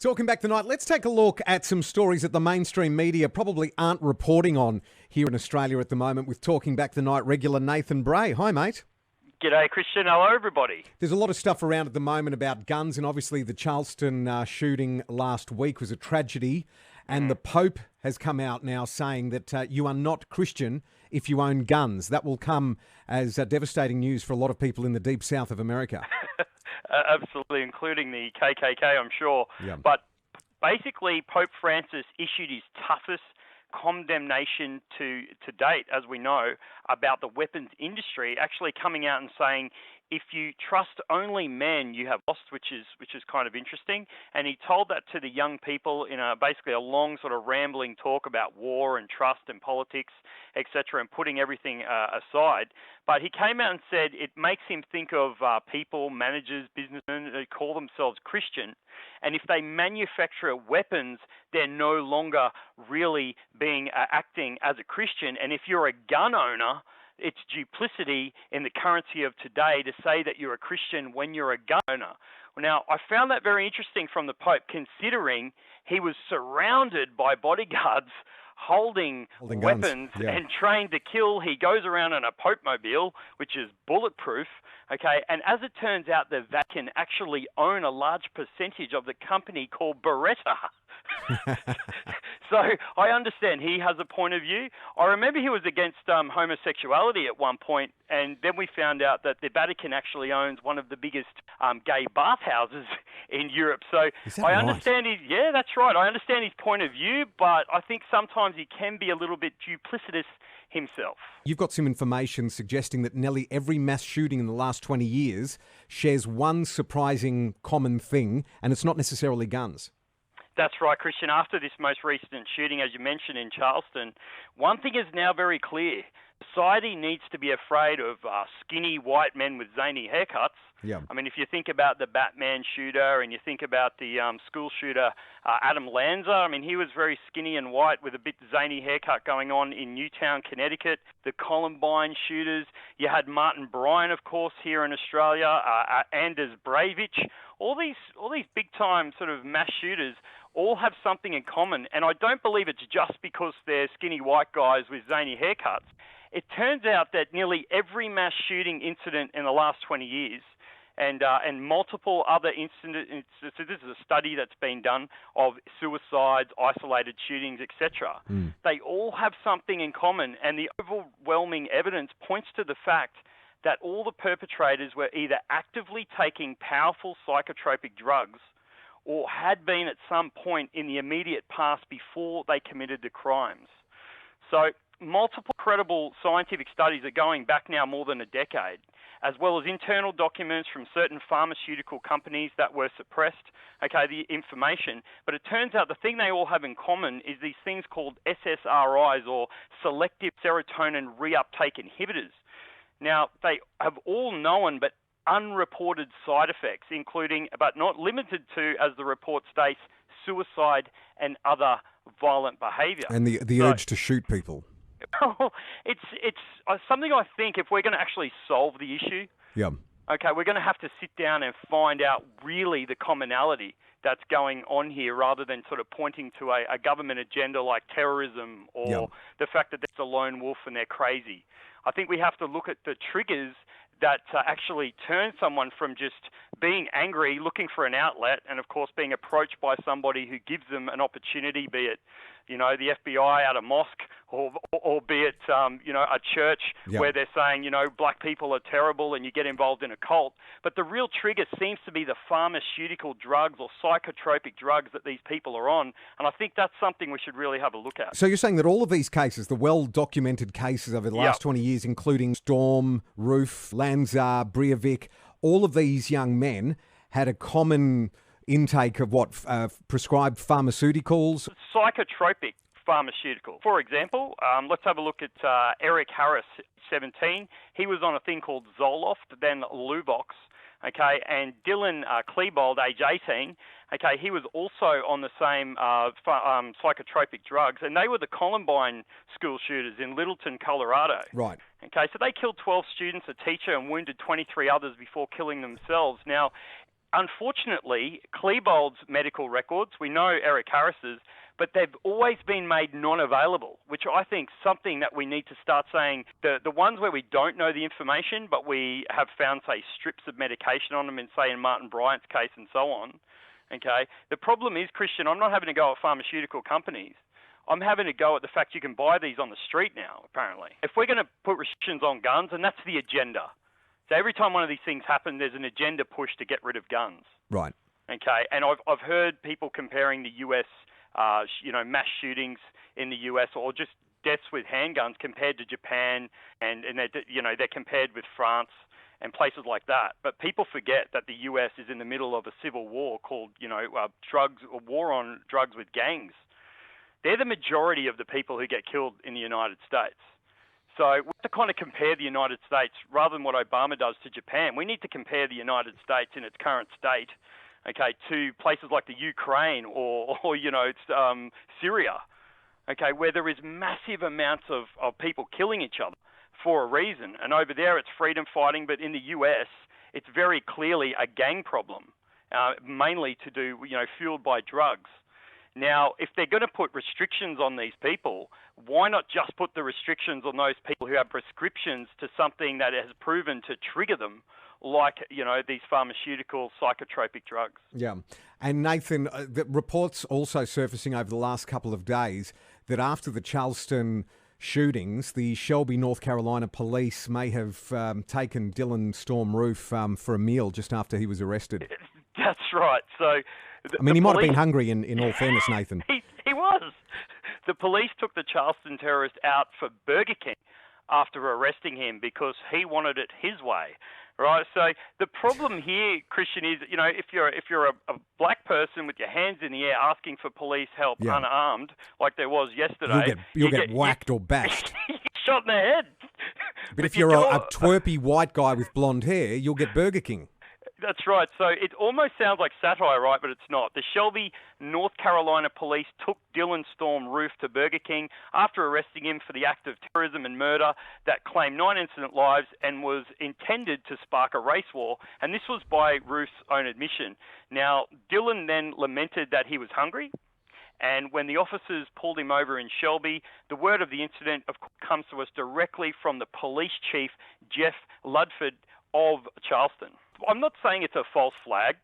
Talking back tonight, let's take a look at some stories that the mainstream media probably aren't reporting on here in Australia at the moment with Talking Back the Night regular Nathan Bray. Hi, mate. G'day, Christian. Hello, everybody. There's a lot of stuff around at the moment about guns, and obviously the Charelston shooting last week was a tragedy. And the Pope has come out now saying that you are not Christian if you own guns. That will come as devastating news for a lot of people in the deep south of America. Absolutely, including the KKK, I'm sure. Yeah. But basically, Pope Francis issued his toughest condemnation to date, as we know, about the weapons industry, actually coming out and saying, if you trust only men, you have lost, which is kind of interesting. And he told that to the young people in basically a long sort of rambling talk about war and trust and politics, etc., and putting everything aside. But he came out and said it makes him think of people, managers, businessmen who call themselves Christian. And if they manufacture weapons, they're no longer really acting as a Christian. And if you're a gun owner, it's duplicity in the currency of today to say that you're a Christian when you're a gun owner. Now, I found that very interesting from the Pope, considering he was surrounded by bodyguards holding weapons and trained to kill. He goes around in a Pope-mobile, which is bulletproof, okay? And as it turns out, the Vatican actually own a large percentage of the company called Beretta. So I understand he has a point of view. I remember he was against homosexuality at one point, and then we found out that the Vatican actually owns one of the biggest gay bathhouses in Europe. So I understand that's right. I understand his point of view, but I think sometimes he can be a little bit duplicitous himself. You've got some information suggesting that nearly every mass shooting in the last 20 years shares one surprising common thing, and it's not necessarily guns. That's right, Christian. After this most recent shooting, as you mentioned, in Charleston, one thing is now very clear. Society needs to be afraid of skinny white men with zany haircuts. Yeah. I mean, if you think about the Batman shooter and you think about the school shooter, Adam Lanza, I mean, he was very skinny and white with a bit zany haircut going on in Newtown, Connecticut. The Columbine shooters, you had Martin Bryan, of course, here in Australia, Anders Breivik. All these big-time sort of mass shooters all have something in common, and I don't believe it's just because they're skinny white guys with zany haircuts. It turns out that nearly every mass shooting incident in the last 20 years and multiple other incidents, so this is a study that's been done of suicides, isolated shootings, etc. They all have something in common, and the overwhelming evidence points to the fact that all the perpetrators were either actively taking powerful psychotropic drugs or had been at some point in the immediate past before they committed the crimes. So multiple credible scientific studies are going back now more than a decade, as well as internal documents from certain pharmaceutical companies that were suppressed, the information. But it turns out the thing they all have in common is these things called SSRIs, or selective serotonin reuptake inhibitors. Now, they have all known but unreported side effects, including, but not limited to, as the report states, suicide and other violent behaviour. And the urge to shoot people. It's something I think if we're going to actually solve the issue, we're going to have to sit down and find out really the commonality that's going on here, rather than sort of pointing to a government agenda like terrorism or the fact that there's a lone wolf and they're crazy. I think we have to look at the triggers that actually turn someone from just being angry, looking for an outlet, and of course being approached by somebody who gives them an opportunity, be it, the FBI at a mosque, or be it, a church where they're saying, black people are terrible and you get involved in a cult. But the real trigger seems to be the pharmaceutical drugs or psychotropic drugs that these people are on. And I think that's something we should really have a look at. So you're saying that all of these cases, the well-documented cases over the last 20 years, including Storm, Roof, Lanza, Breivik, all of these young men had a common intake of prescribed pharmaceuticals? Psychotropic pharmaceutical. For example, let's have a look at Eric Harris, 17. He was on a thing called Zoloft, then Luvox, and Dylan Klebold, age 18, he was also on the same psychotropic drugs, and they were the Columbine school shooters in Littleton, Colorado. Right. So they killed 12 students, a teacher, and wounded 23 others before killing themselves. Now, unfortunately, Klebold's medical records, we know Eric Harris's, but they've always been made non-available, which I think is something that we need to start saying. The ones where we don't know the information, but we have found, say, strips of medication on them, in, say, in Martin Bryant's case and so on, okay? The problem is, Christian, I'm not having to go at pharmaceutical companies. I'm having to go at the fact you can buy these on the street now, apparently. If we're going to put restrictions on guns, and that's the agenda. So every time one of these things happen, there's an agenda push to get rid of guns. Right. Okay, and I've heard people comparing the US, mass shootings in the US or just deaths with handguns compared to Japan, and they're compared with France and places like that. But people forget that the US is in the middle of a civil war called, drugs, a war on drugs with gangs. They're the majority of the people who get killed in the United States. So we have to kind of compare the United States, rather than what Obama does, to Japan. We need to compare the United States in its current state, okay, to places like the Ukraine or Syria, okay, where there is massive amounts of people killing each other for a reason. And over there it's freedom fighting, but in the US it's very clearly a gang problem, mainly to do, fueled by drugs. Now, if they're going to put restrictions on these people, why not just put the restrictions on those people who have prescriptions to something that has proven to trigger them, like, these pharmaceutical psychotropic drugs? Yeah. And Nathan, the reports also surfacing over the last couple of days that after the Charelston shootings, the Shelby, North Carolina police may have taken Dylan Storm Roof for a meal just after he was arrested. That's right. So, he might have been hungry, in all fairness, Nathan. He was. The police took the Charleston terrorist out for Burger King after arresting him because he wanted it his way, right? So the problem here, Christian, is, if you're a black person with your hands in the air asking for police help unarmed, like there was yesterday, you'll get whacked or bashed. Shot in the head. But if you're a twerpy white guy with blonde hair, you'll get Burger King. That's right. So it almost sounds like satire, right? But it's not. The Shelby, North Carolina police took Dylan Storm Roof to Burger King after arresting him for the act of terrorism and murder that claimed 9 innocent lives and was intended to spark a race war. And this was by Roof's own admission. Now, Dylan then lamented that he was hungry. And when the officers pulled him over in Shelby, the word of the incident, of course, comes to us directly from the police chief, Jeff Ludford of Charleston. I'm not saying it's a false flag,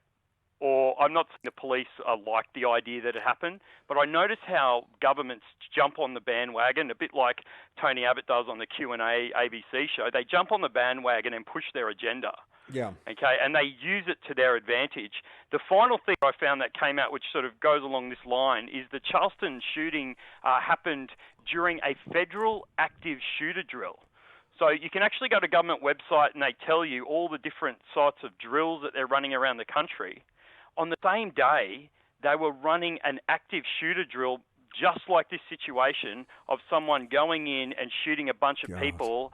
or I'm not saying the police like the idea that it happened, but I notice how governments jump on the bandwagon, a bit like Tony Abbott does on the Q&A ABC show. They jump on the bandwagon and push their agenda. Yeah. Okay, and they use it to their advantage. The final thing I found that came out, which sort of goes along this line, is the Charleston shooting happened during a federal active shooter drill. So you can actually go to government website and they tell you all the different sorts of drills that they're running around the country. On the same day, they were running an active shooter drill just like this situation of someone going in and shooting a bunch of people,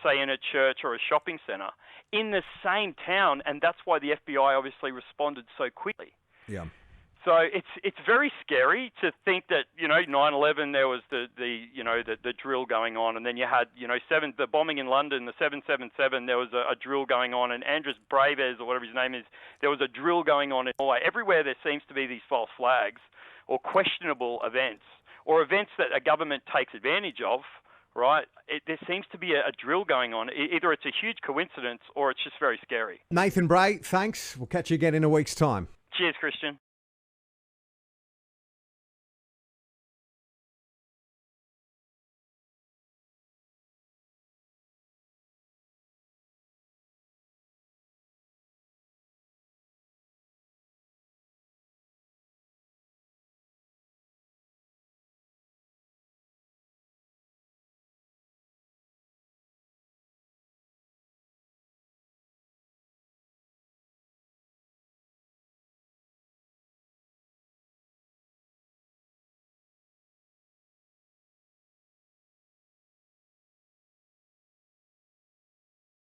say in a church or a shopping centre, in the same town, and that's why the FBI obviously responded so quickly. Yeah. So it's very scary to think that 9/11 there was the drill going on, and then you had the bombing in London, the 777 there was a drill going on, and Andres Braves or whatever his name is, there was a drill going on in Norway. Everywhere there seems to be these false flags or questionable events or events that a government takes advantage of. Right, there seems to be a drill going on. Either it's a huge coincidence or it's just very scary. Nathan Bray, thanks. We'll catch you again in a week's time. Cheers, Christian.